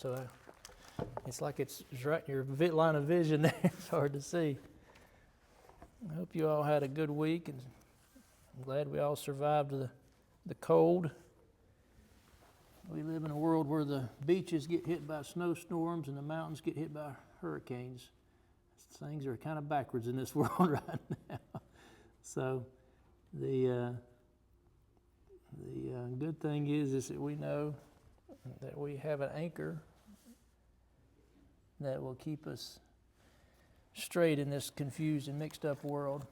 so it's like it's right in your line of vision there. It's hard to see. I hope you all had a good week, and I'm glad we all survived the cold. We live in a world where the beaches get hit by snowstorms and the mountains get hit by hurricanes. Things are kind of backwards in this world right now. So the good thing is that we know that we have an anchor that will keep us straight in this confused and mixed up world.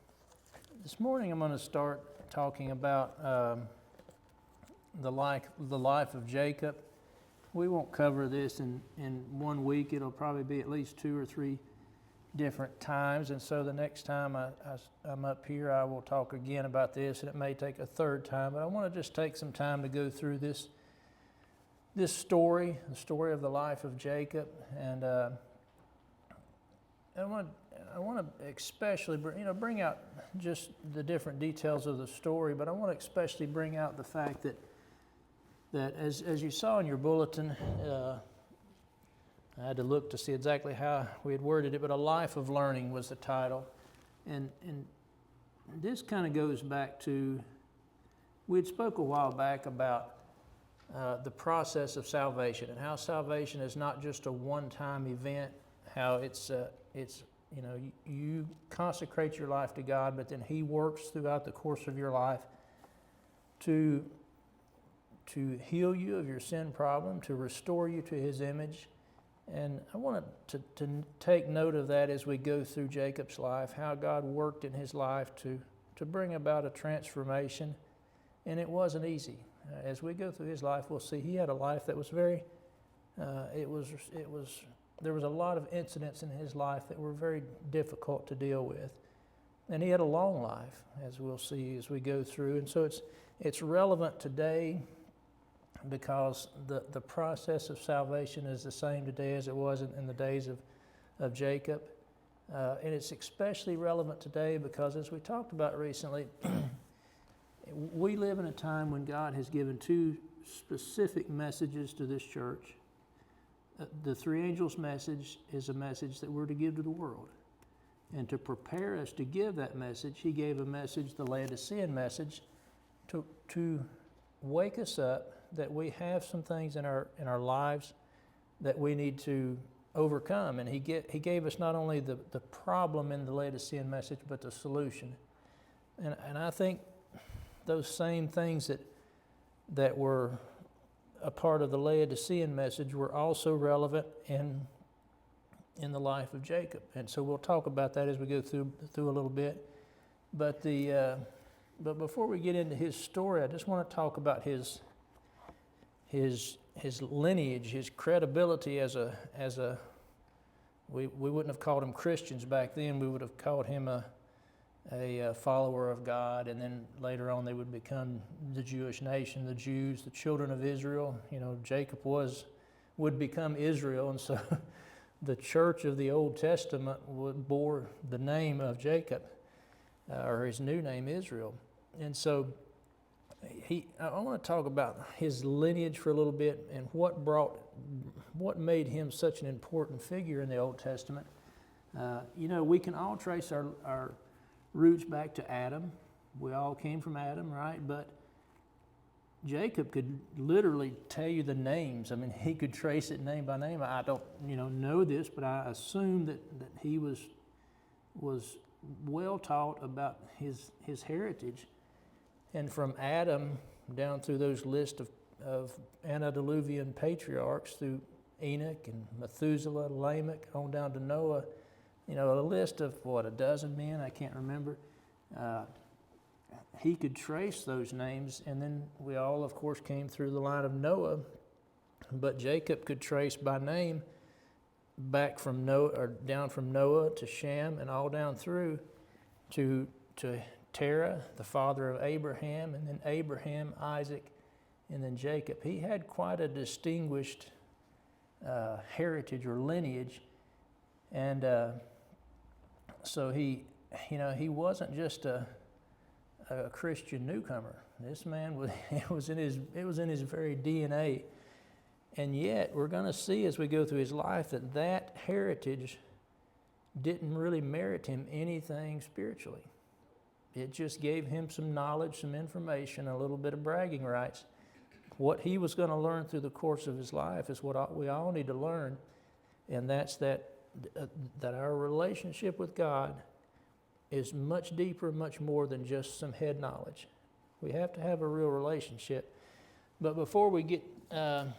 This morning I'm going to start talking about the life of Jacob. We won't cover this in 1 week. It'll probably be at least 2 or 3 different times, and so the next time I'm up here, I will talk again about this, and it may take a third time, but I want to just take some time to go through this story, the story of the life of Jacob, and I want to especially bring out just the different details of the story, but I want to especially bring out the fact that as you saw in your bulletin, I had to look to see exactly how we had worded it, but A Life of Learning was the title. And this kind of goes back to, we had spoke a while back about the process of salvation and how salvation is not just a one-time event, how it's you consecrate your life to God, but then He works throughout the course of your life to heal you of your sin problem, to restore you to His image. And I want to take note of that as we go through Jacob's life, how God worked in his life to bring about a transformation. And it wasn't easy. As we go through his life, we'll see he had a life that was very, there was a lot of incidents in his life that were very difficult to deal with. And he had a long life, as we'll see as we go through. And so it's relevant today, because the process of salvation is the same today as it was in the days of Jacob. And it's especially relevant today because, as we talked about recently, we live in a time when God has given 2 specific messages to this church. The 3 angels' message is a message that we're to give to the world. And to prepare us to give that message, He gave a message, the Laodicean message, to wake us up that we have some things in our lives that we need to overcome. And He gave us not only the problem in the Laodicean message, but the solution. And I think those same things that were a part of the Laodicean message were also relevant in the life of Jacob. And so we'll talk about that as we go through a little bit. But before we get into his story, I just want to talk about his lineage, his credibility as a we wouldn't have called him Christians back then. We would have called him a follower of God, and then later on they would become the Jewish nation, the Jews, the children of Israel. Jacob would become Israel, and so the church of the Old Testament bore the name of Jacob, or his new name Israel. And so I want to talk about his lineage for a little bit and what made him such an important figure in the Old Testament. We can all trace our roots back to Adam. We all came from Adam, right? But Jacob could literally tell you the names. I mean, he could trace it name by name. I don't, know this, but I assume that he was well taught about his heritage. And from Adam down through those lists of antediluvian patriarchs, through Enoch and Methuselah, Lamech, on down to Noah, a list of, a dozen men, I can't remember. He could trace those names, and then we all, of course, came through the line of Noah, but Jacob could trace by name back from Noah, or down from Noah to Shem, and all down through to Terah, the father of Abraham, and then Abraham, Isaac, and then Jacob. He had quite a distinguished heritage or lineage, and so he wasn't just a Christian newcomer. This man was it was in his very DNA. And yet, we're going to see as we go through his life that that heritage didn't really merit him anything spiritually. It just gave him some knowledge, some information, a little bit of bragging rights. What he was going to learn through the course of his life is what we all need to learn, and that's that our relationship with God is much deeper, much more than just some head knowledge. We have to have a real relationship. But before we get on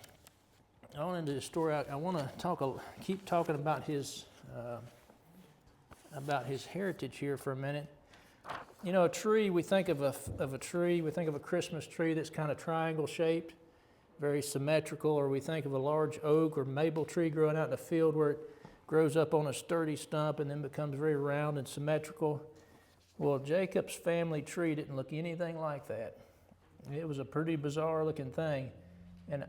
into the story, I want to keep talking about his heritage here for a minute. You know, a tree, we think of a tree, we think of a Christmas tree that's kind of triangle shaped, very symmetrical, or we think of a large oak or maple tree growing out in the field where it grows up on a sturdy stump and then becomes very round and symmetrical. Well, Jacob's family tree didn't look anything like that. It was a pretty bizarre looking thing. And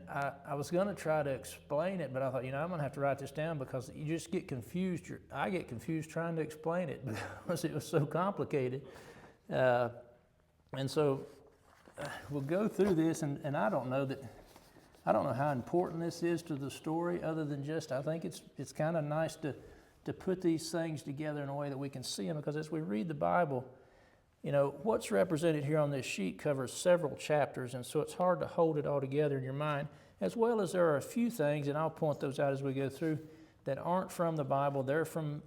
I was going to try to explain it, but I thought, I'm going to have to write this down because you just get confused. I get confused trying to explain it because it was so complicated. And so we'll go through this, and I don't know how important this is to the story, other than just I think it's kind of nice to put these things together in a way that we can see them, because as we read the Bible, what's represented here on this sheet covers several chapters, and so it's hard to hold it all together in your mind, as well as there are a few things, and I'll point those out as we go through, that aren't from the Bible. They're from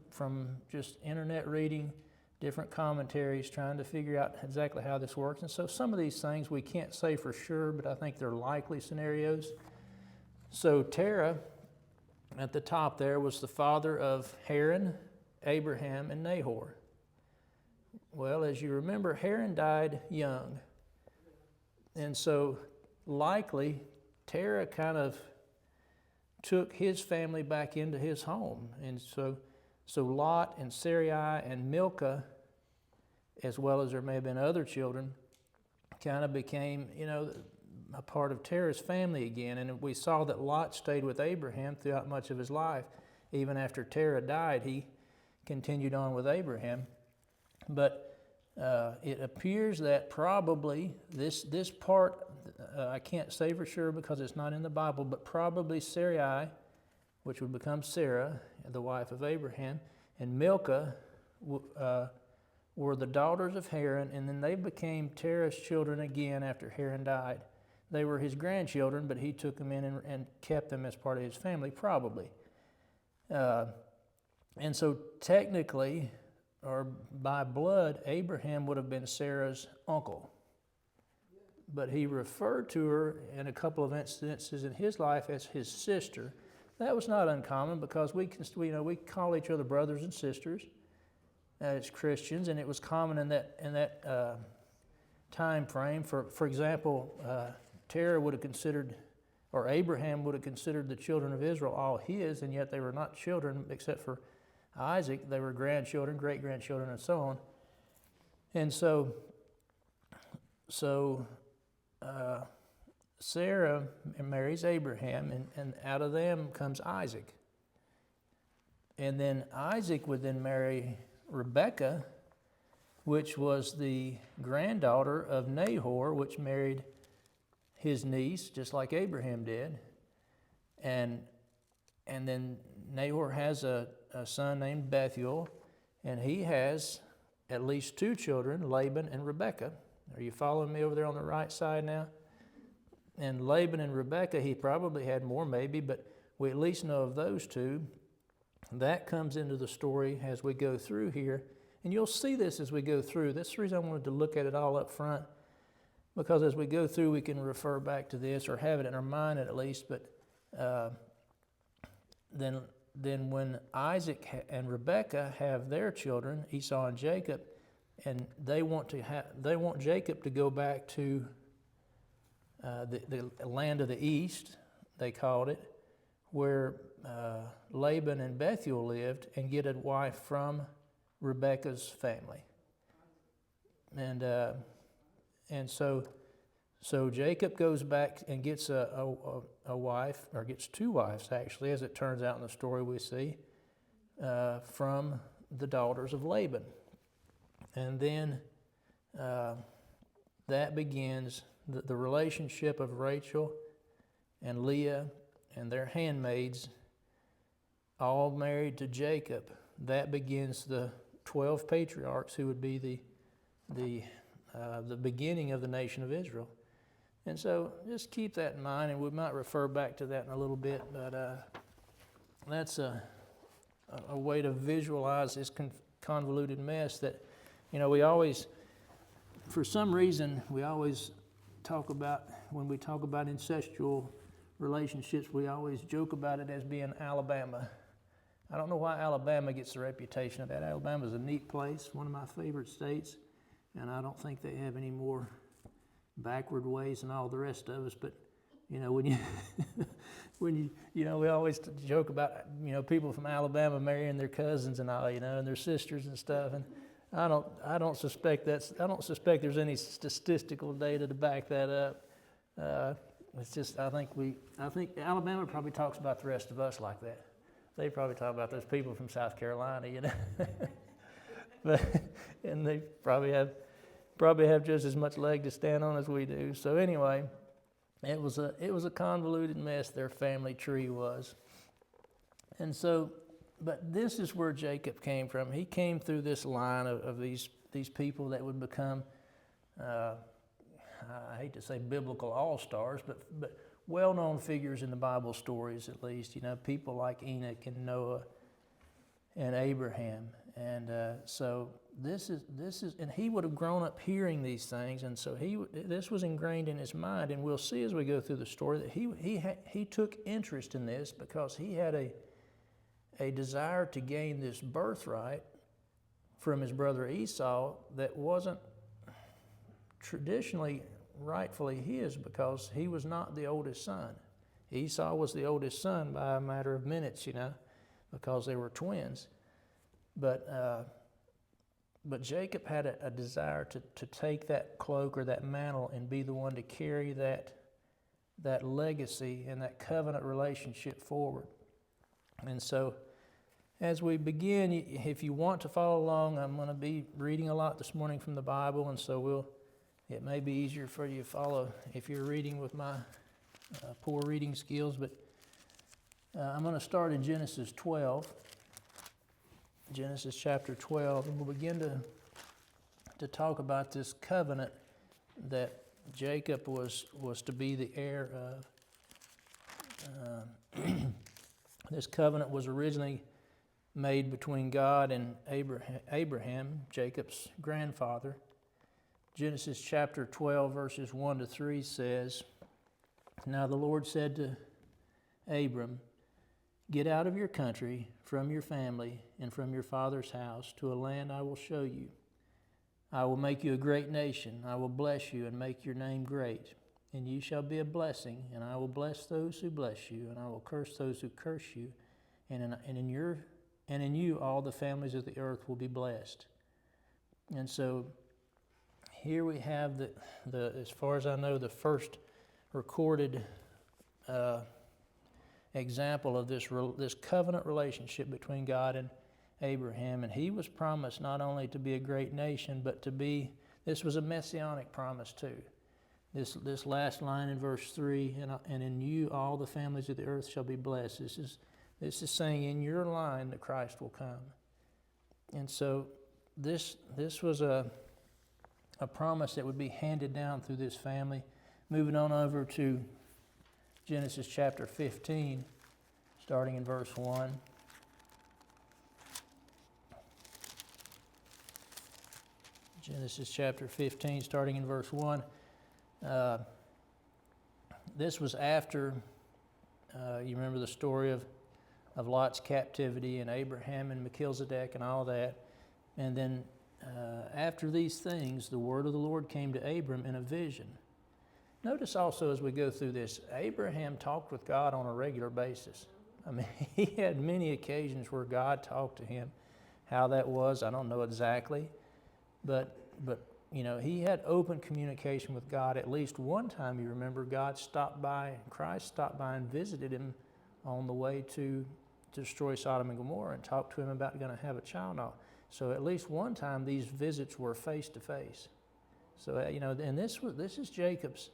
just internet reading, different commentaries, trying to figure out exactly how this works. And so some of these things we can't say for sure, but I think they're likely scenarios. So Terah, at the top there, was the father of Haran, Abraham, and Nahor. Well, as you remember, Haran died young. And so likely Terah kind of took his family back into his home. And so Lot and Sarai and Milcah, as well as there may have been other children, kind of became, a part of Terah's family again. And we saw that Lot stayed with Abraham throughout much of his life. Even after Terah died, he continued on with Abraham. But it appears that probably this part, I can't say for sure because it's not in the Bible, but probably Sarai, which would become Sarah, the wife of Abraham, and Milcah were the daughters of Haran, and then they became Terah's children again after Haran died. They were his grandchildren, but he took them in and kept them as part of his family, probably. And so technically, or by blood, Abraham would have been Sarah's uncle. But he referred to her in a couple of instances in his life as his sister. That was not uncommon because we call each other brothers and sisters as Christians, and it was common in that time frame. For example, Terah would have considered, or Abraham would have considered the children of Israel all his, and yet they were not children except for Isaac. They were grandchildren, great-grandchildren, and so on. And so Sarah marries Abraham, and out of them comes Isaac. And then Isaac would then marry Rebekah, which was the granddaughter of Nahor, which married his niece, just like Abraham did. And then Nahor has a son named Bethuel, and he has at least two children, Laban and Rebekah. Are you following me over there on the right side now? And Laban and Rebekah, he probably had more maybe, but we at least know of those two. That comes into the story as we go through here. And you'll see this as we go through. That's the reason I wanted to look at it all up front, because as we go through, we can refer back to this or have it in our mind at least. But then when Isaac and Rebekah have their children, Esau and Jacob, and they want Jacob to go back to the land of the east, they called it, where Laban and Bethuel lived, and get a wife from Rebekah's family. And so Jacob goes back and gets a wife, or gets two wives actually, as it turns out in the story we see, from the daughters of Laban. And then that begins the relationship of Rachel and Leah and their handmaids, all married to Jacob. That begins the 12 patriarchs who would be the beginning of the nation of Israel. And so just keep that in mind, and we might refer back to that in a little bit, but that's a way to visualize this convoluted mess that, we always, for some reason, we always talk about, when we talk about incestual relationships, we always joke about it as being Alabama. I don't know why Alabama gets the reputation of that. Alabama's a neat place, one of my favorite states, and I don't think they have any more backward ways than all the rest of us. But when you we always joke about people from Alabama marrying their cousins and all, and their sisters and stuff. And I don't suspect there's any statistical data to back that up. It's just I think Alabama probably talks about the rest of us like that. They probably talk about those people from South Carolina, and they probably have just as much leg to stand on as we do. So anyway, it was a convoluted mess, their family tree was. And so, but this is where Jacob came from. He came through this line of these people that would become, I hate to say biblical all-stars, but well-known figures in the Bible stories, at least. People like Enoch and Noah and Abraham. And so this is, and he would have grown up hearing these things, and so this was ingrained in his mind. And we'll see as we go through the story that he took interest in this because he had a desire to gain this birthright from his brother Esau that wasn't traditionally rightfully his, because he was not the oldest son. Esau was the oldest son by a matter of minutes, because they were twins. But Jacob had a desire to take that cloak or that mantle and be the one to carry that legacy and that covenant relationship forward. And so as we begin, if you want to follow along, I'm going to be reading a lot this morning from the Bible, and so it may be easier for you to follow if you're reading with my poor reading skills. But I'm going to start in Genesis 12. Genesis chapter 12, and we'll begin to talk about this covenant that Jacob was to be the heir of. This covenant was originally made between God and Abraham, Jacob's grandfather. Genesis chapter 12, verses 1 to 3 says, "Now the Lord said to Abram, 'Get out of your country, from your family, and from your father's house, to a land I will show you. I will make you a great nation. I will bless you and make your name great. And you shall be a blessing, and I will bless those who bless you, and I will curse those who curse you. And in you all the families of the earth will be blessed.'" And so here we have the as far as I know, the first recorded example of this covenant relationship between God and Abraham. And he was promised not only to be a great nation, but this was a messianic promise too. This last line in verse 3, and in you all the families of the earth shall be blessed. This is saying in your line the Christ will come. And so this was a promise that would be handed down through this family. Moving on over to Genesis chapter 15, starting in verse 1. Genesis chapter 15, starting in verse 1. This was after, you remember the story of Lot's captivity and Abraham and Melchizedek and all that. And then after these things, the word of the Lord came to Abram in a vision. Notice also as we go through this, Abraham talked with God on a regular basis. I mean, he had many occasions where God talked to him. How that was, I don't know exactly. But he had open communication with God. At least one time, you remember, Christ stopped by and visited him on the way to destroy Sodom and Gomorrah and talked to him about going to have a child now. So at least one time, these visits were face to face. So and this is Jacob's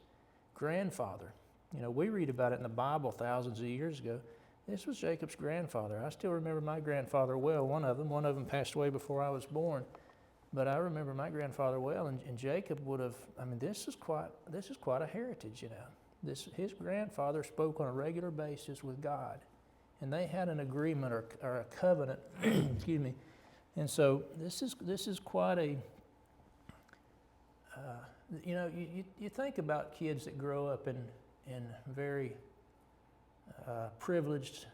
grandfather. We read about it in the Bible thousands of years ago. This was Jacob's grandfather. I still remember my grandfather well, one of them passed away before I was born. But I remember my grandfather well, and Jacob would have, this is quite a heritage, his grandfather spoke on a regular basis with God, and they had an agreement or a covenant, excuse me. And so this is quite a, you think about kids that grow up in very privileged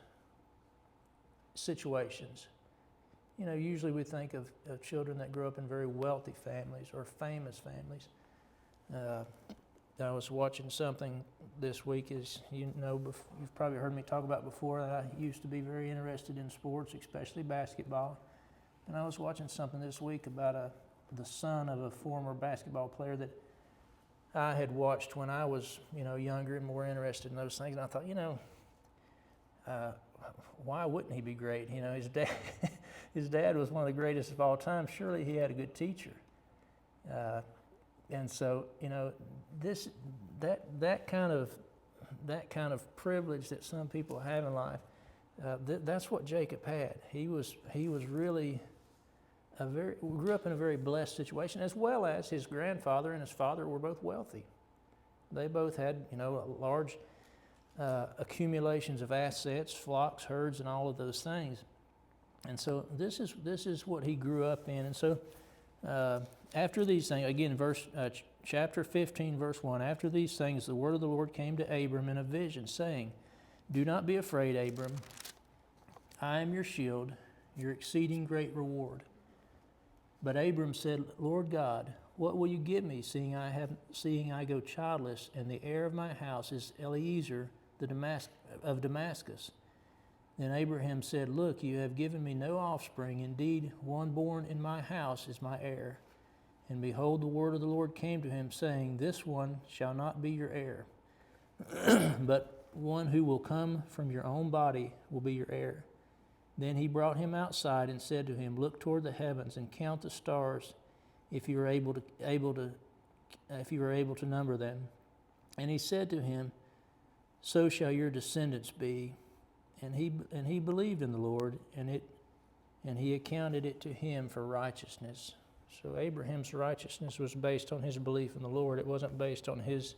situations. Usually we think of children that grow up in very wealthy families or famous families. I was watching something this week, as you've probably heard me talk about before, that I used to be very interested in sports, especially basketball. And I was watching something this week about the son of a former basketball player that I had watched when I was, younger and more interested in those things. And I thought, why wouldn't he be great? His dad was one of the greatest of all time. Surely he had a good teacher. And so, that kind of privilege that some people have in life, that's what Jacob had. He was really grew up in a very blessed situation, as well as his grandfather and his father were both wealthy. They both had, large accumulations of assets, flocks, herds, and all of those things. And so this is what he grew up in. And so after these things, again, chapter 15, verse 1, after these things, the word of the Lord came to Abram in a vision, saying, "Do not be afraid, Abram. I am your shield, your exceeding great reward." But Abram said, "Lord God, what will you give me, seeing I go childless, and the heir of my house is Eliezer of Damascus?" Then Abraham said, "Look, you have given me no offspring. Indeed, one born in my house is my heir." And behold, the word of the Lord came to him, saying, "This one shall not be your heir, but one who will come from your own body will be your heir." Then he brought him outside and said to him, "Look toward the heavens and count the stars, if you are able to number them." And he said to him, "So shall your descendants be." And he believed in the Lord, and he accounted it to him for righteousness. So Abraham's righteousness was based on his belief in the Lord. It wasn't based on his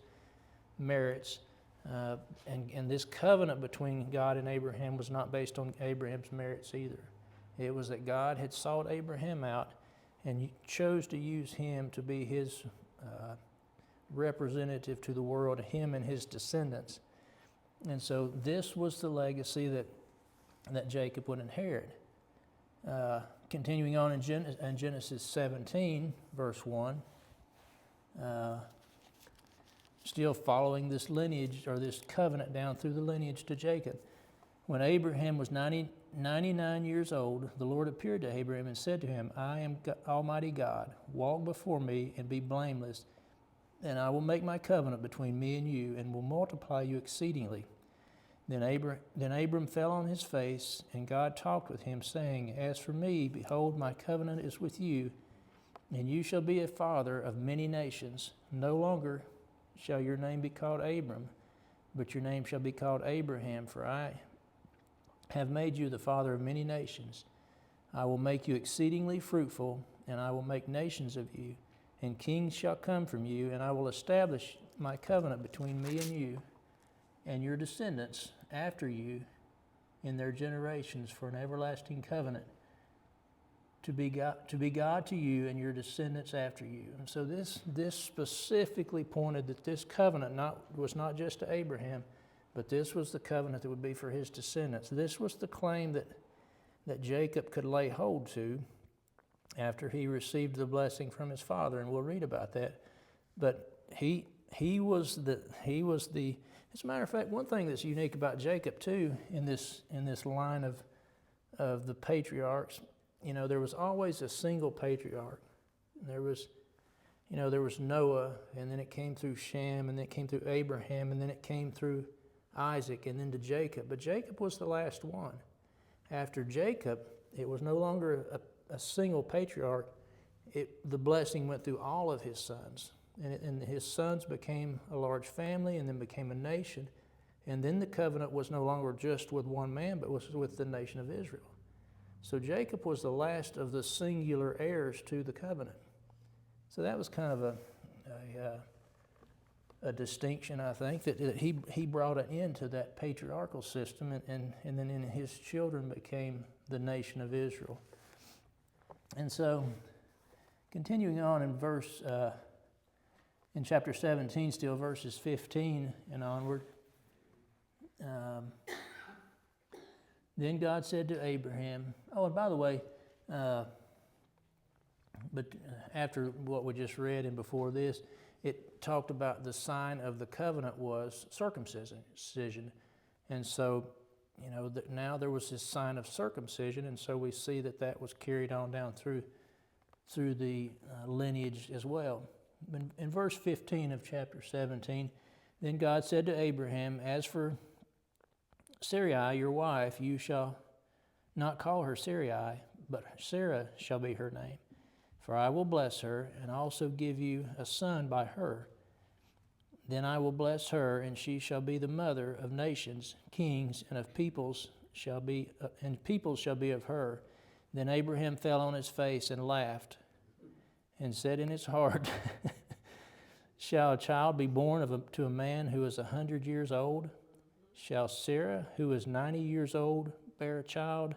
merits. And this covenant between God and Abraham was not based on Abraham's merits either. It was that God had sought Abraham out and chose to use him to be his representative to the world, him and his descendants. And so this was the legacy that Jacob would inherit. Continuing on in Genesis 17, verse 1, still following this lineage or this covenant down through the lineage to Jacob. When Abraham was 99 years old, the Lord appeared to Abraham and said to him, "I am Almighty God. Walk before me and be blameless, and I will make my covenant between me and you, and will multiply you exceedingly." Then Abram fell on his face, and God talked with him, saying, "As for me, behold, my covenant is with you, and you shall be a father of many nations. No longer shall your name be called Abram, but your name shall be called Abraham, for I have made you the father of many nations. I will make you exceedingly fruitful, and I will make nations of you, and kings shall come from you, and I will establish my covenant between me and you and your descendants after you in their generations for an everlasting covenant, to be God to you and your descendants after you." And so this specifically pointed that this covenant was not just to Abraham, but this was the covenant that would be for his descendants. This was the claim that Jacob could lay hold to after he received the blessing from his father, and we'll read about that. But he was the. As a matter of fact, one thing that's unique about Jacob too, in this line of the patriarchs, there was always a single patriarch. There was Noah, and then it came through Shem, and then it came through Abraham, and then it came through Isaac, and then to Jacob. But Jacob was the last one. After Jacob, it was no longer a single patriarch. The blessing went through all of his sons. and his sons became a large family and then became a nation. And then the covenant was no longer just with one man, but was with the nation of Israel. So Jacob was the last of the singular heirs to the covenant. So that was kind of a distinction, I think, that he brought an end to that patriarchal system, and then in his children became the nation of Israel. And so, continuing on in chapter 17, still verses 15 and onward, then God said to Abraham, oh, and by the way, but after what we just read and before this, it talked about the sign of the covenant was circumcision. And so, now there was this sign of circumcision, and so we see that was carried on down through the lineage as well. In verse 15 of chapter 17, then God said to Abraham, as for Sarai, your wife, you shall not call her Sarai, but Sarah shall be her name. For I will bless her, and also give you a son by her. Then I will bless her, and she shall be the mother of nations, kings, and of peoples shall be of her. Then Abraham fell on his face and laughed, and said in his heart, shall a child be born to a man who is 100 years old? Shall Sarah, who is 90 years old, bear a child?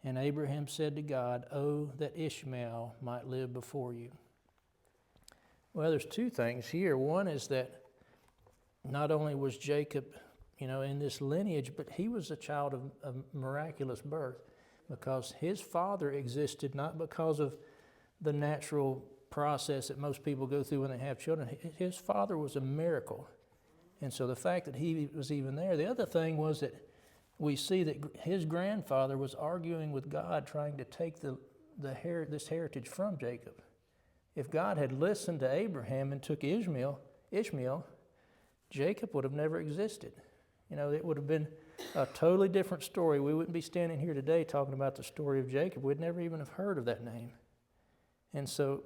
And Abraham said to God, oh, that Ishmael might live before you. Well, there's two things here. One is that not only was Jacob, in this lineage, but he was a child of miraculous birth, because his father existed not because of the natural process that most people go through when they have children. His father was a miracle. And so the fact that he was even there. The other thing was that we see that his grandfather was arguing with God, trying to take this heritage from Jacob. If God had listened to Abraham and took Ishmael, Jacob would have never existed. It would have been a totally different story. We wouldn't be standing here today talking about the story of Jacob. We'd never even have heard of that name. And so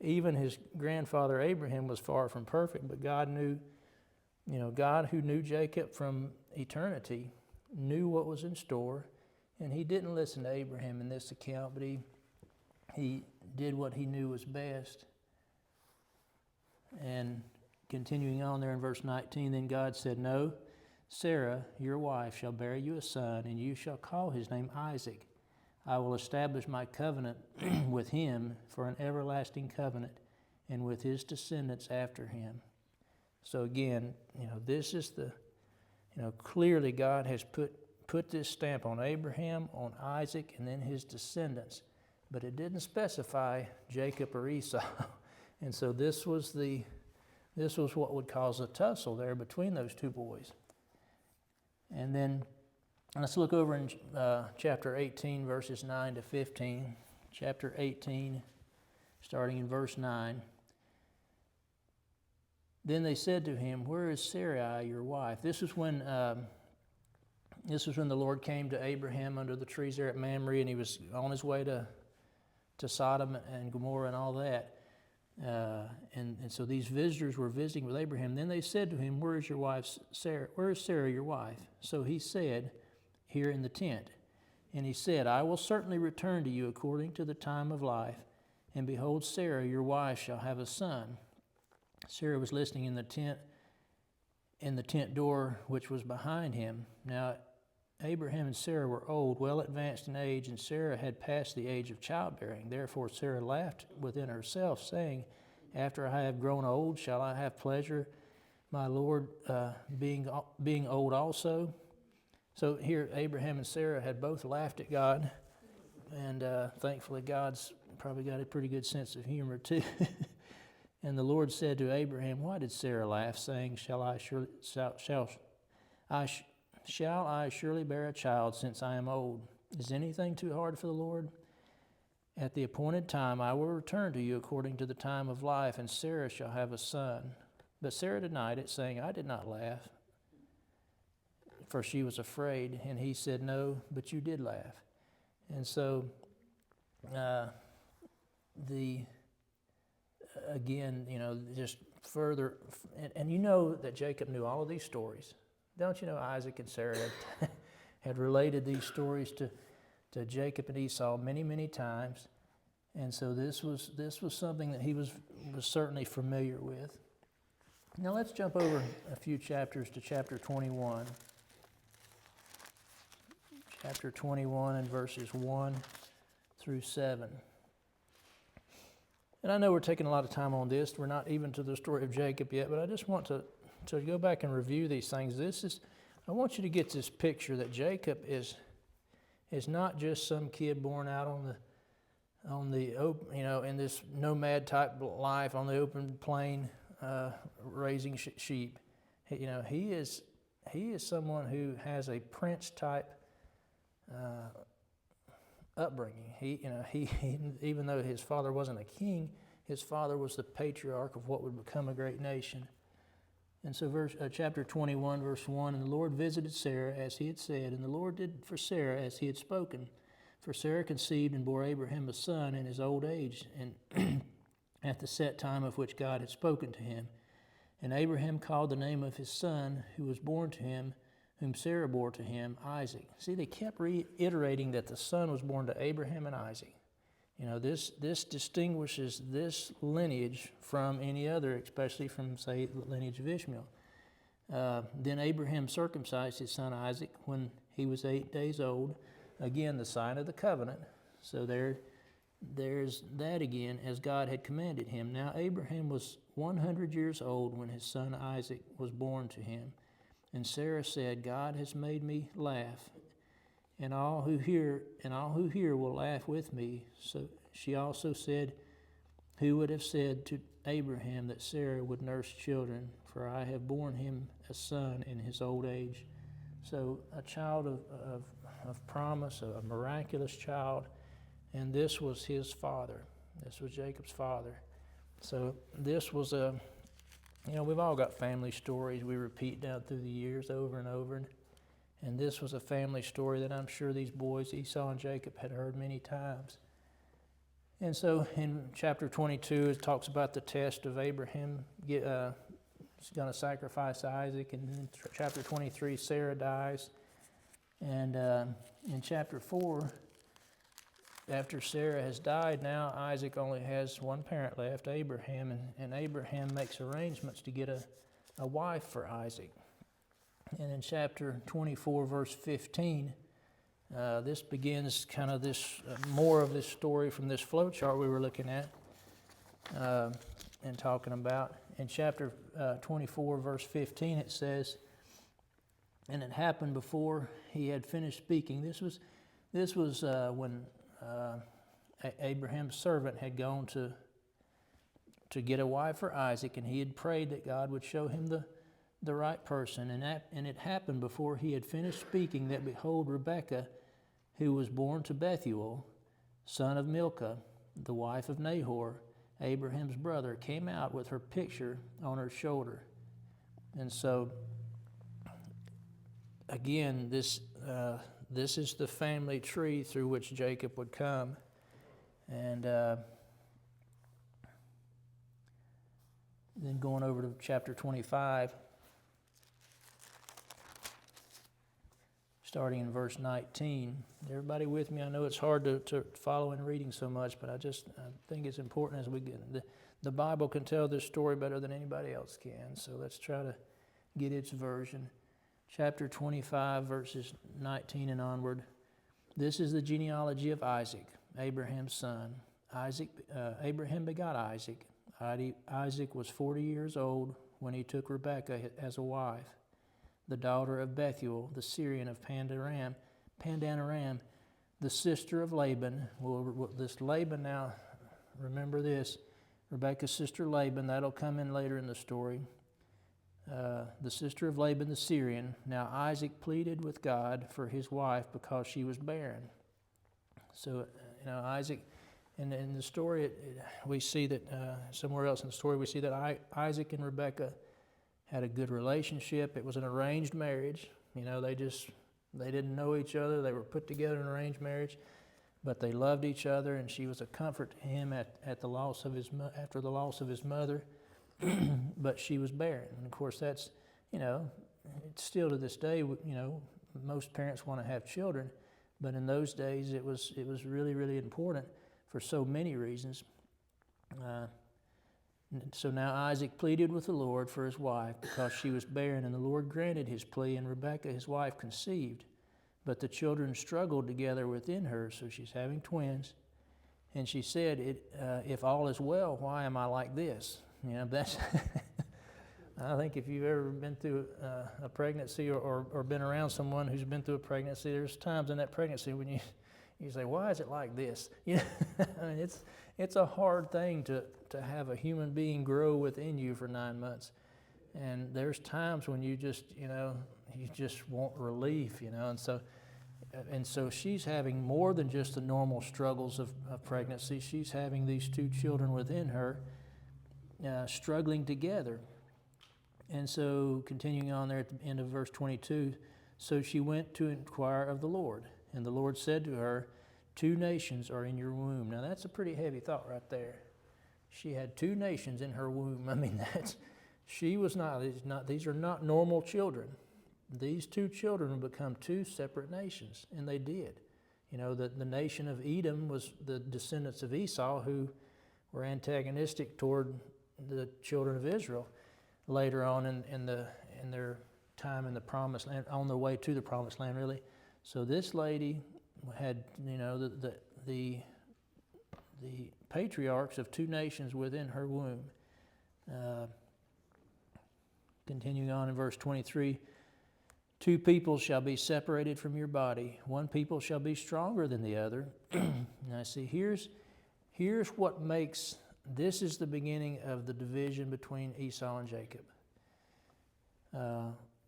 even his grandfather Abraham was far from perfect, but God knew, God who knew Jacob from eternity knew what was in store, and he didn't listen to Abraham in this account, but he did what he knew was best. And continuing on there in verse 19, then God said, no, Sarah, your wife, shall bear you a son, and you shall call his name Isaac. I will establish my covenant with him for an everlasting covenant, and with his descendants after him. So again, this is clearly God has put this stamp on Abraham, on Isaac, and then his descendants. But it didn't specify Jacob or Esau. And so this was what would cause a tussle there between those two boys. And then let's look over in chapter 18, verses 9 to 15. Chapter 18, starting in verse 9. Then they said to him, where is Sarai, your wife? This was when the Lord came to Abraham under the trees there at Mamre, and he was on his way to Sodom and Gomorrah and all that. And so these visitors were visiting with Abraham. Then they said to him, where is your wife Sarah? Where is Sarah, your wife? So he said, here in the tent. And he said, I will certainly return to you according to the time of life. And behold, Sarah, your wife, shall have a son. Sarah was listening in the tent door which was behind him. Now Abraham and Sarah were old, well advanced in age, and Sarah had passed the age of childbearing. Therefore Sarah laughed within herself, saying, after I have grown old, shall I have pleasure, my Lord, being old also? So here Abraham and Sarah had both laughed at God, and thankfully God's probably got a pretty good sense of humor too. And the Lord said to Abraham, why did Sarah laugh, saying, shall I surely bear a child since I am old? Is anything too hard for the Lord? At the appointed time I will return to you according to the time of life, and Sarah shall have a son. But Sarah denied it, saying, I did not laugh, for she was afraid. And he said, no, but you did laugh. And so again, just further, and you know that Jacob knew all of these stories. Don't you know Isaac and Sarah had related these stories to Jacob and Esau many, many times. And so this was something that he was certainly familiar with. Now let's jump over a few chapters to chapter 21. Chapter 21 and verses 1 through 7. And I know we're taking a lot of time on this. We're not even to the story of Jacob yet, but I just want to go back and review these things. I want you to get this picture that Jacob is not just some kid born out on the open, in this nomad type life on the open plain, raising sheep. He is someone who has a prince type upbringing. He even though his father wasn't a king, his father was the patriarch of what would become a great nation. And so chapter 21, verse 1, and the Lord visited Sarah as he had said, and the Lord did for Sarah as he had spoken. For Sarah conceived and bore Abraham a son in his old age, and at the set time of which God had spoken to him. And Abraham called the name of his son, who was born to him, whom Sarah bore to him, Isaac. See, they kept reiterating that the son was born to Abraham and Isaac. This distinguishes this lineage from any other, especially from, say, the lineage of Ishmael. Then Abraham circumcised his son Isaac when he was 8 days old. Again, the sign of the covenant. So there's that again, as God had commanded him. Now Abraham was 100 years old when his son Isaac was born to him. And Sarah said, God has made me laugh, and all who hear will laugh with me. So she also said, who would have said to Abraham that Sarah would nurse children? For I have borne him a son in his old age. So a child of promise, a miraculous child, and this was his father. This was Jacob's father. So this was we've all got family stories we repeat down through the years over and over. And this was a family story that I'm sure these boys, Esau and Jacob, had heard many times. And so in chapter 22, it talks about the test of Abraham. He's going to sacrifice Isaac. And in chapter 23, Sarah dies. And in chapter 4, after Sarah has died, now Isaac only has one parent left, Abraham, and Abraham makes arrangements to get a wife for Isaac. And in chapter 24, verse 15, this begins kind of this more of this story from this flow chart we were looking at and talking about. In chapter 24, verse 15, it says, and it happened before he had finished speaking. This was when Abraham's servant had gone to get a wife for Isaac, and he had prayed that God would show him the right person. And it happened before he had finished speaking that, behold, Rebekah, who was born to Bethuel, son of Milcah, the wife of Nahor, Abraham's brother, came out with her picture on her shoulder. And so, again, this is the family tree through which Jacob would come. And then going over to chapter 25, starting in verse 19. Everybody with me? I know it's hard to follow in reading so much, but I think it's important as we get the Bible can tell this story better than anybody else can. So let's try to get its version. Chapter 25, verses 19 and onward. This is the genealogy of Isaac, Abraham's son. Abraham begot Isaac. Isaac was 40 years old when he took Rebekah as a wife, the daughter of Bethuel, the Syrian of Padanaram, the sister of Laban. Well, this Laban now, remember this, Rebekah's sister Laban, that'll come in later in the story. The sister of Laban the Syrian. Now Isaac pleaded with God for his wife because she was barren. So, Isaac, in the story, we see that somewhere else in the story, we see that Isaac and Rebekah had a good relationship. It was an arranged marriage. They didn't know each other. They were put together in an arranged marriage. but they loved each other, and she was a comfort to him at the loss of after the loss of his mother. But she was barren, and of course that's, it's still to this day, most parents want to have children, but in those days it was really, really important for so many reasons. So now Isaac pleaded with the Lord for his wife because she was barren, and the Lord granted his plea, and Rebekah, his wife, conceived. But the children struggled together within her, so she's having twins. And she said, if all is well, why am I like this? That's I think if you've ever been through a pregnancy or been around someone who's been through a pregnancy, there's times in that pregnancy when you say, why is it like this? I mean, it's a hard thing to have a human being grow within you for 9 months. And there's times when you just want relief, and so she's having more than just the normal struggles of pregnancy. She's having these two children within her struggling together. And so continuing on there at the end of verse 22, so she went to inquire of the Lord. And the Lord said to her, 2 nations are in your womb. Now that's a pretty heavy thought right there. She had 2 nations in her womb. I mean, these are not normal children. These 2 children would become 2 separate nations, and they did. The nation of Edom was the descendants of Esau, who were antagonistic toward the children of Israel later on in their time in the promised land, on their way to the promised land, really. So this lady had, the patriarchs of 2 nations within her womb. Continuing on in verse 23, 2 people shall be separated from your body. 1 people shall be stronger than the other. Now see, here's what makes, this is the beginning of the division between Esau and Jacob.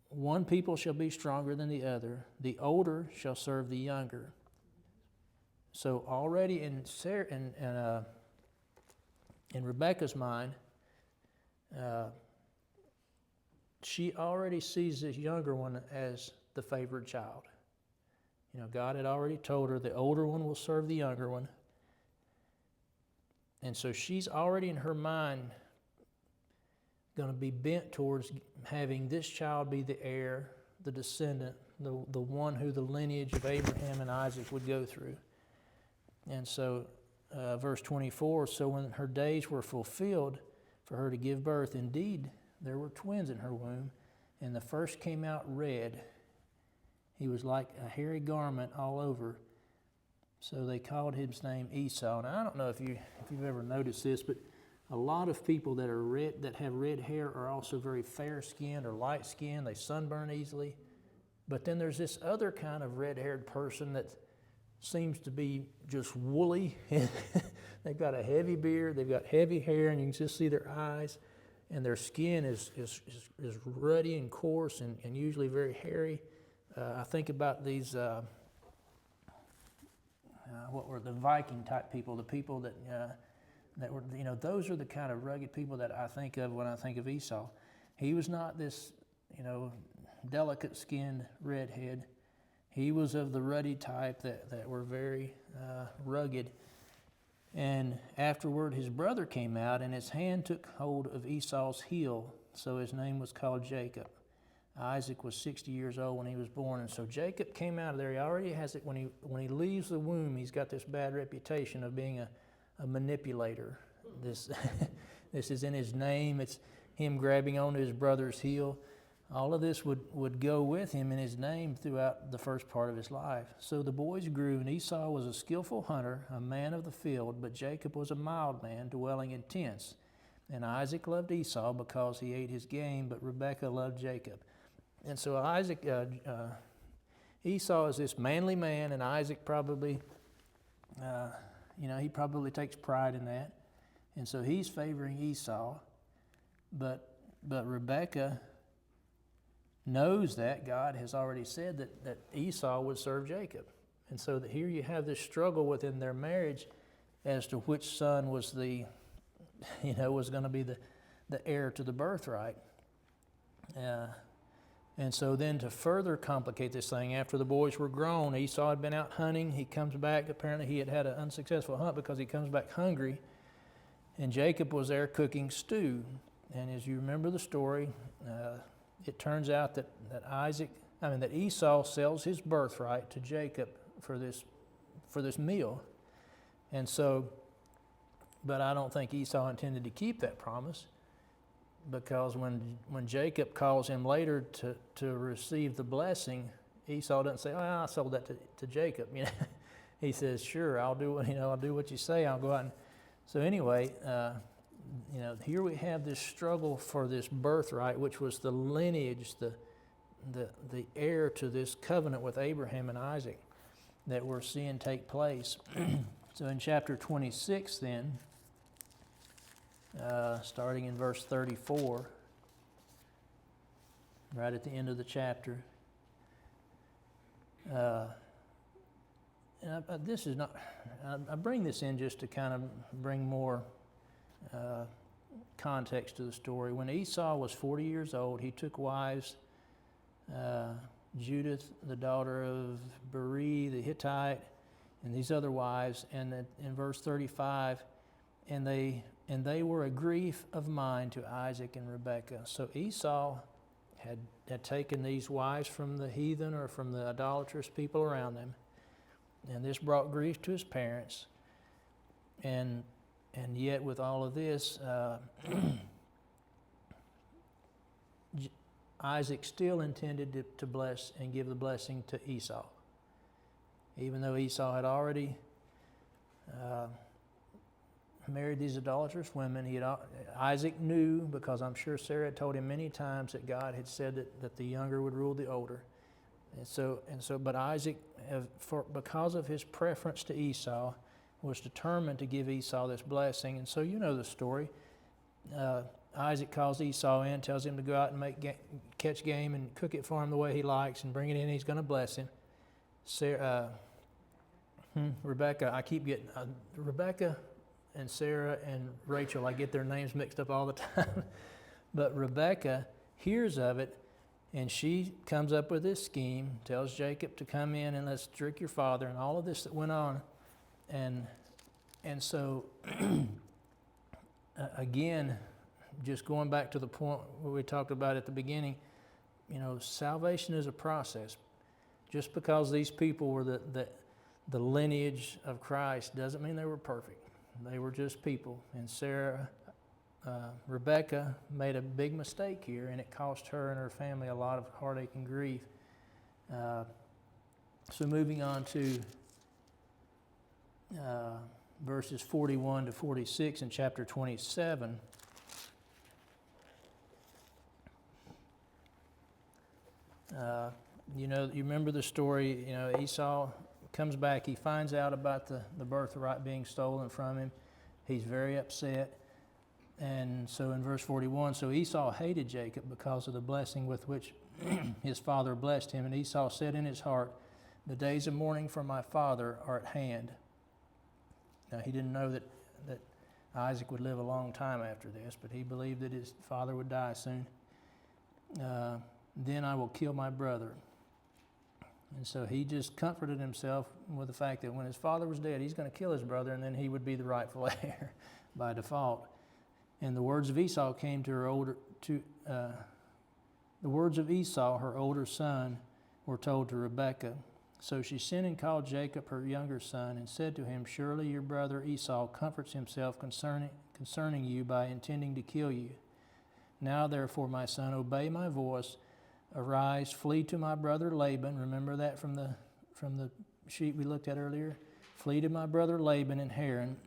1 people shall be stronger than the other. The older shall serve the younger. So already in Rebekah's mind, she already sees this younger one as the favored child. God had already told her the older one will serve the younger one. And so she's already in her mind going to be bent towards having this child be the heir, the descendant, the one who the lineage of Abraham and Isaac would go through. And so verse 24, so when her days were fulfilled for her to give birth, indeed, there were twins in her womb, and the first came out red. He was like a hairy garment all over. So they called his name Esau. Now I don't know if you've ever noticed this, but a lot of people that have red hair are also very fair-skinned or light-skinned. They sunburn easily. But then there's this other kind of red-haired person that seems to be just woolly. They've got a heavy beard, they've got heavy hair, and you can just see their eyes. And their skin is ruddy and coarse and usually very hairy. I think about these, what were the Viking type people, the people that were, those are the kind of rugged people that I think of when I think of Esau. He was not this, delicate skinned redhead. He was of the ruddy type that were very rugged. And afterward his brother came out, and his hand took hold of Esau's heel, so his name was called Jacob. Isaac was 60 years old when he was born, and so Jacob came out of there. He already has it, when he leaves the womb, he's got this bad reputation of being a manipulator. This is in his name. It's him grabbing onto his brother's heel. All of this would go with him in his name throughout the first part of his life. So the boys grew, and Esau was a skillful hunter, a man of the field, but Jacob was a mild man, dwelling in tents. And Isaac loved Esau because he ate his game, but Rebekah loved Jacob. And so Esau is this manly man, and Isaac probably, he probably takes pride in that. And so he's favoring Esau, but Rebekah knows that God has already said that Esau would serve Jacob. And so that here you have this struggle within their marriage as to which son was was going to be the heir to the birthright. And so then to further complicate this thing, after the boys were grown, Esau had been out hunting. He comes back. Apparently he had had an unsuccessful hunt because he comes back hungry. And Jacob was there cooking stew. And as you remember the story, it turns out that Esau sells his birthright to Jacob for this meal. And so, but I don't think Esau intended to keep that promise, because when Jacob calls him later to receive the blessing, Esau doesn't say, "Oh, I sold that to Jacob." You know, he says, "Sure, I'll do what you say. I'll go out." So anyway, here we have this struggle for this birthright, which was the lineage, the heir to this covenant with Abraham and Isaac that we're seeing take place. So in chapter 26 then, starting in verse 34, right at the end of the chapter, this is not, I bring this in just to kind of bring more context to the story. When Esau was 40 years old, he took wives, Judith, the daughter of Beri the Hittite, and these other wives. And in verse 35, and they were a grief of mind to Isaac and Rebekah. So Esau had taken these wives from the heathen or from the idolatrous people around them, and this brought grief to his parents. And yet with all of this, Isaac still intended to bless and give the blessing to Esau. Even though Esau had already married these idolatrous women, Isaac knew, because I'm sure Sarah had told him many times, that God had said that the younger would rule the older. But Isaac, because of his preference to Esau, was determined to give Esau this blessing. And so you know the story. Isaac calls Esau in, tells him to go out and catch game and cook it for him the way he likes and bring it in. He's going to bless him. Rebekah, I keep getting Rebekah and Sarah and Rachel, I get their names mixed up all the time. But Rebekah hears of it, and she comes up with this scheme, tells Jacob to come in and let's trick your father, and all of this that went on. And so, again, just going back to the point where we talked about at the beginning, salvation is a process. Just because these people were the lineage of Christ doesn't mean they were perfect. They were just people. And Rebekah made a big mistake here, and it cost her and her family a lot of heartache and grief. So moving on to verses 41 to 46 in chapter 27. You remember the story. Esau comes back. He finds out about the birthright being stolen from him. He's very upset. And so in verse 41, so Esau hated Jacob because of the blessing with which his father blessed him. And Esau said in his heart, "The days of mourning for my father are at hand." Now, he didn't know that Isaac would live a long time after this, but he believed that his father would die soon. "Then I will kill my brother." And so he just comforted himself with the fact that when his father was dead, he's going to kill his brother, and then he would be the rightful heir by default. And the words of Esau came to her the words of Esau, her older son, were told to Rebekah. So she sent and called Jacob, her younger son, and said to him, "Surely your brother Esau comforts himself concerning you by intending to kill you. Now therefore, my son, obey my voice. Arise, flee to my brother Laban." Remember that from the sheet we looked at earlier? "Flee to my brother Laban in Haran,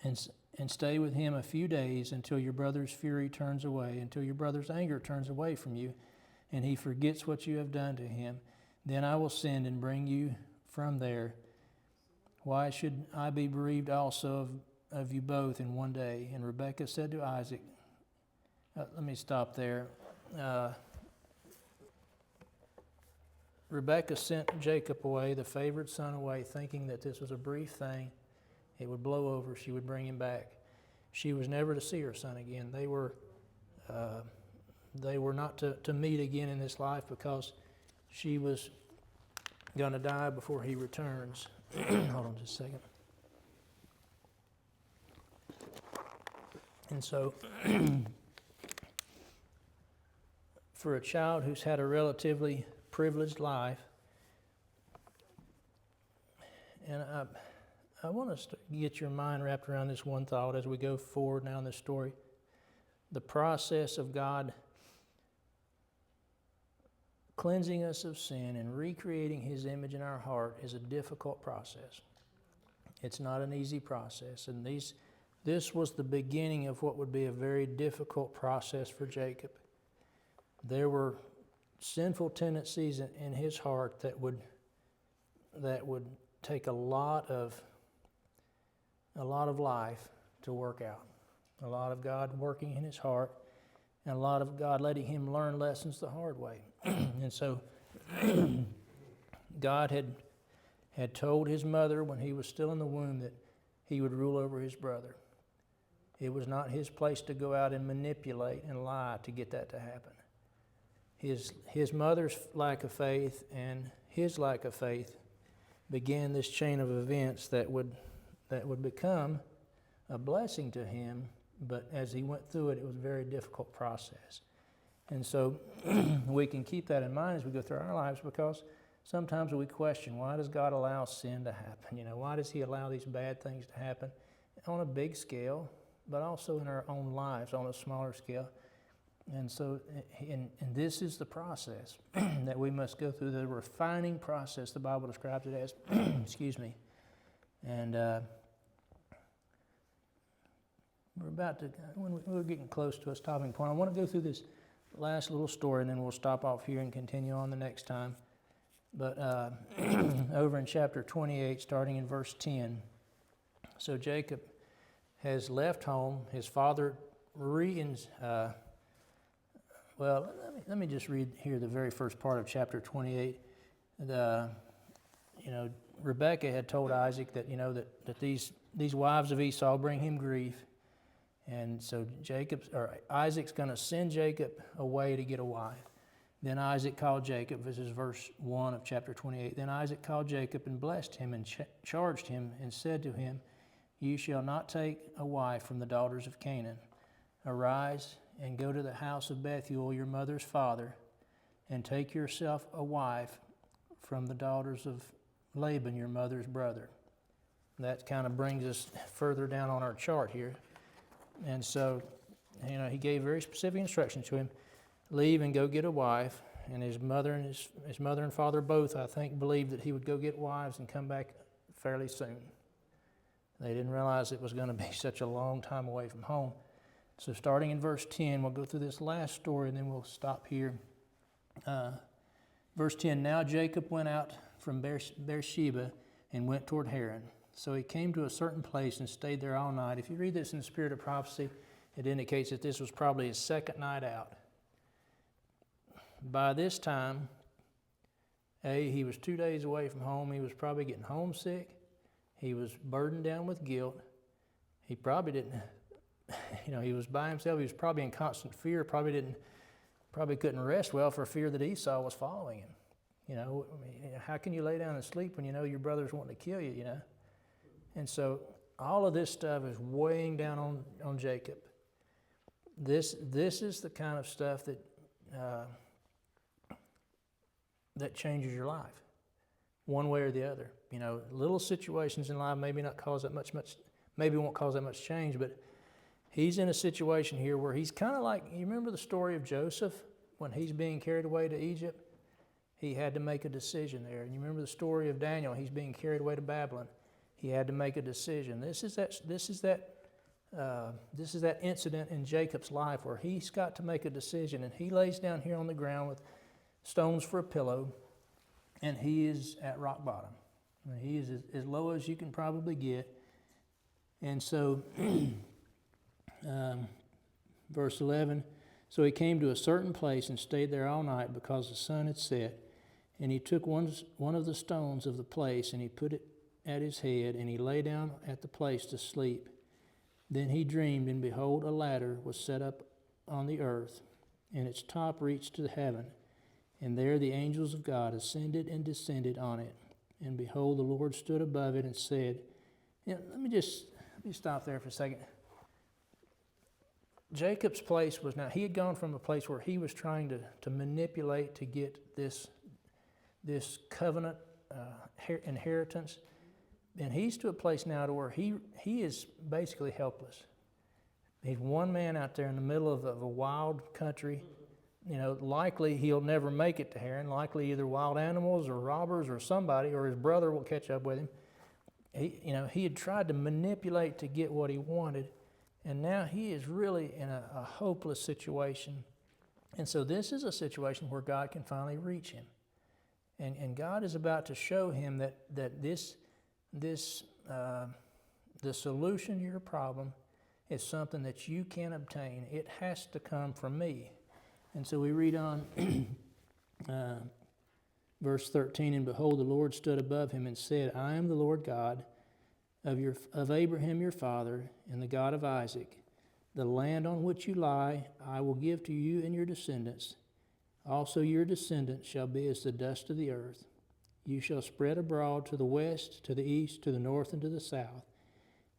and stay with him a few days until your brother's fury turns away, until your brother's anger turns away from you, and he forgets what you have done to him. Then I will send and bring you from there. Why should I be bereaved also of you both in one day?" And Rebekah said to Isaac, let me stop there. Rebekah sent Jacob away, the favored son away, thinking that this was a brief thing. It would blow over. She would bring him back. She was never to see her son again. They were they were not to meet again in this life because she was going to die before he returns. Hold on just a second. And so, for a child who's had a relatively privileged life, and I want us to get your mind wrapped around this one thought as we go forward now in this story. The process of God cleansing us of sin and recreating His image in our heart is a difficult process. It's not an easy process, and this was the beginning of what would be a very difficult process for Jacob. There were sinful tendencies in his heart that would take a lot of life to work out. A lot of God working in his heart, and a lot of God letting him learn lessons the hard way. And so God had told his mother when he was still in the womb that he would rule over his brother. It was not his place to go out and manipulate and lie to get that to happen. His mother's lack of faith and his lack of faith began this chain of events that would become a blessing to him, but as he went through it, it was a very difficult process. And so we can keep that in mind as we go through our lives, because sometimes we question, why does God allow sin to happen? Why does He allow these bad things to happen on a big scale, but also in our own lives on a smaller scale? And so, and this is the process that we must go through, the refining process the Bible describes it as. Excuse me. And we're getting close to a stopping point. I want to go through this last little story, and then we'll stop off here and continue on the next time. But over in chapter 28, starting in verse 10, so Jacob has left home. His father let me just read here the very first part of chapter 28. Rebekah had told Isaac that that these wives of Esau bring him grief, and so Isaac's going to send Jacob away to get a wife. Then Isaac called Jacob. This is verse 1 of chapter 28. Then Isaac called Jacob and blessed him and charged him and said to him, "You shall not take a wife from the daughters of Canaan. Arise and go to the house of Bethuel, your mother's father, and take yourself a wife from the daughters of Laban, your mother's brother." That kind of brings us further down on our chart here. And so, he gave very specific instructions to him. Leave and go get a wife. And his mother and father both, I think, believed that he would go get wives and come back fairly soon. They didn't realize it was going to be such a long time away from home. So starting in verse 10, we'll go through this last story and then we'll stop here. Verse 10, now Jacob went out from Beersheba and went toward Haran. So he came to a certain place and stayed there all night. If you read this in the spirit of prophecy, it indicates that this was probably his second night out. By this time, he was 2 days away from home. He was probably getting homesick. He was burdened down with guilt. He probably didn't, he was by himself. He was probably in constant fear. Probably couldn't rest well for fear that Esau was following him. How can you lay down and sleep when you know your brother's wanting to kill you, And so all of this stuff is weighing down on Jacob. This is the kind of stuff that changes your life, one way or the other. Little situations in life maybe won't cause that much change, but he's in a situation here where he's kind of like, you remember the story of Joseph when he's being carried away to Egypt? He had to make a decision there. And you remember the story of Daniel, he's being carried away to Babylon. He had to make a decision. This is that incident in Jacob's life where he's got to make a decision, and he lays down here on the ground with stones for a pillow, and he is at rock bottom. He is as low as you can probably get. And so, verse 11, so he came to a certain place and stayed there all night because the sun had set. And he took one of the stones of the place, and he put it at his head, and he lay down at the place to sleep. Then he dreamed, and behold, a ladder was set up on the earth, and its top reached to heaven. And there the angels of God ascended and descended on it. And behold, the Lord stood above it and said, let me stop there for a second. Jacob's place was now, he had gone from a place where he was trying to manipulate to get this covenant inheritance. And he's to a place now to where he is basically helpless. He's one man out there in the middle of a wild country. Likely he'll never make it to Haran. Likely either wild animals or robbers or somebody or his brother will catch up with him. He had tried to manipulate to get what he wanted, and now he is really in a hopeless situation. And so this is a situation where God can finally reach him. And God is about to show him that the solution to your problem is something that you can't obtain. It has to come from me. And so we read on verse 13, and behold, the Lord stood above him and said, I am the Lord God of Abraham your father, and the God of Isaac. The land on which you lie I will give to you and your descendants. Also your descendants shall be as the dust of the earth. You shall spread abroad to the west, to the east, to the north, and to the south.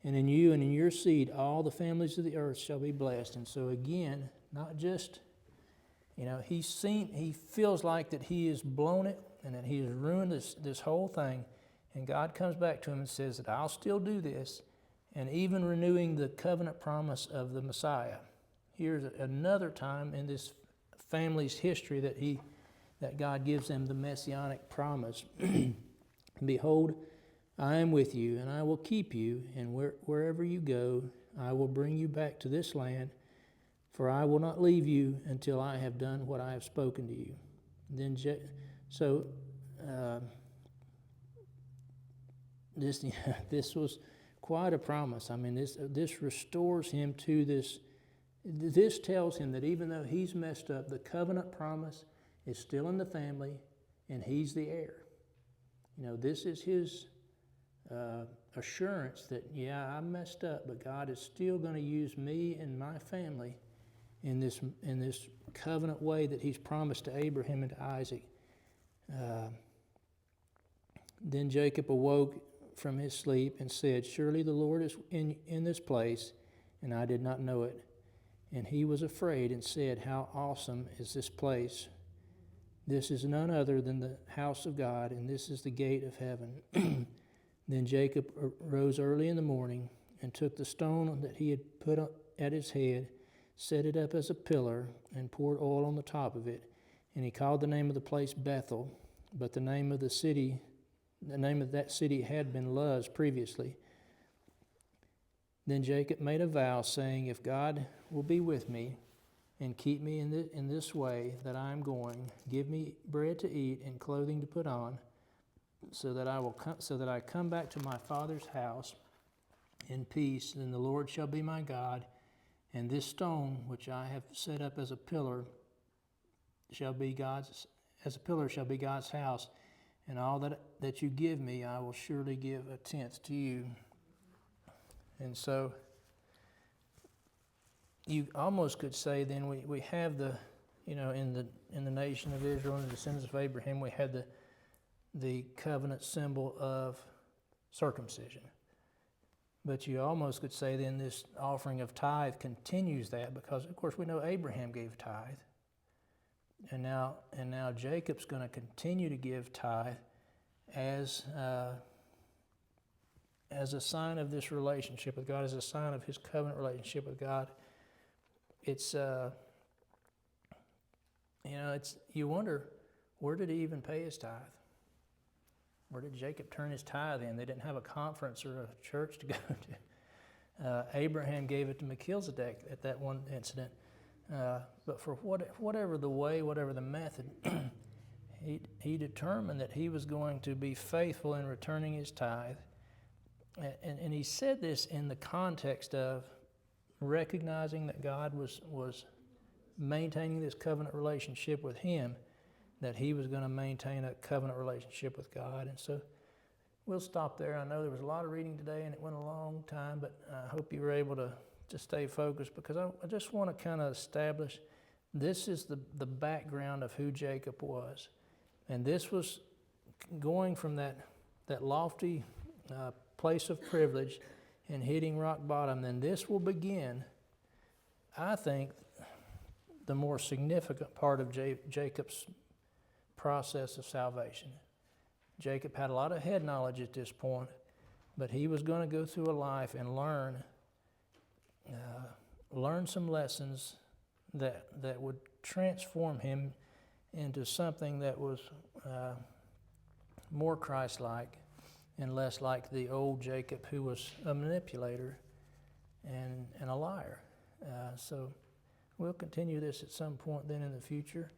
And in you and in your seed all the families of the earth shall be blessed. And so again, not just, he feels like that he has blown it and that he has ruined this whole thing. And God comes back to him and says that I'll still do this, and even renewing the covenant promise of the Messiah. Here's another time in this family's history that God gives them the messianic promise. Behold, I am with you, and I will keep you, and wherever you go, I will bring you back to this land, for I will not leave you until I have done what I have spoken to you. This was quite a promise. I mean, this restores him to this. This tells him that even though he's messed up, the covenant promise is still in the family, and he's the heir. This is his assurance that, I messed up, but God is still going to use me and my family in this covenant way that he's promised to Abraham and to Isaac. Then Jacob awoke from his sleep and said, surely the Lord is in this place, and I did not know it. And he was afraid and said, how awesome is this place! This is none other than the house of God, and this is the gate of heaven. Then Jacob rose early in the morning and took the stone that he had put at his head, set it up as a pillar, and poured oil on the top of it. And he called the name of the place Bethel, but the name of that city had been Luz previously. Then Jacob made a vow, saying, if God will be with me and keep me in this way that I am going, give me bread to eat and clothing to put on, so that I come back to my father's house in peace, then the Lord shall be my God, and this stone which I have set up as a pillar shall be God's house, and all that you give me I will surely give a tenth to you. And so you almost could say then we have the, in the nation of Israel and the descendants of Abraham, we had the covenant symbol of circumcision. But you almost could say then this offering of tithe continues that, because of course we know Abraham gave tithe. And now Jacob's going to continue to give tithe as a sign of this relationship with God, as a sign of his covenant relationship with God. It's you wonder, where did he even pay his tithe? Where did Jacob turn his tithe in? They didn't have a conference or a church to go to. Abraham gave it to Melchizedek at that one incident. But for whatever the way, whatever the method, he determined that he was going to be faithful in returning his tithe. And he said this in the context of recognizing that God was maintaining this covenant relationship with him, that he was going to maintain a covenant relationship with God. And so we'll stop there. I know there was a lot of reading today and it went a long time, but I hope you were able to stay focused, because I just want to kind of establish This is the background of who Jacob was. And this was going from that lofty place of privilege and hitting rock bottom. Then this will begin, I think, the more significant part of Jacob's process of salvation. Jacob had a lot of head knowledge at this point, but he was going to go through a life and learn some lessons that would transform him into something that was more Christ-like and less like the old Jacob, who was a manipulator and a liar. So we'll continue this at some point then in the future.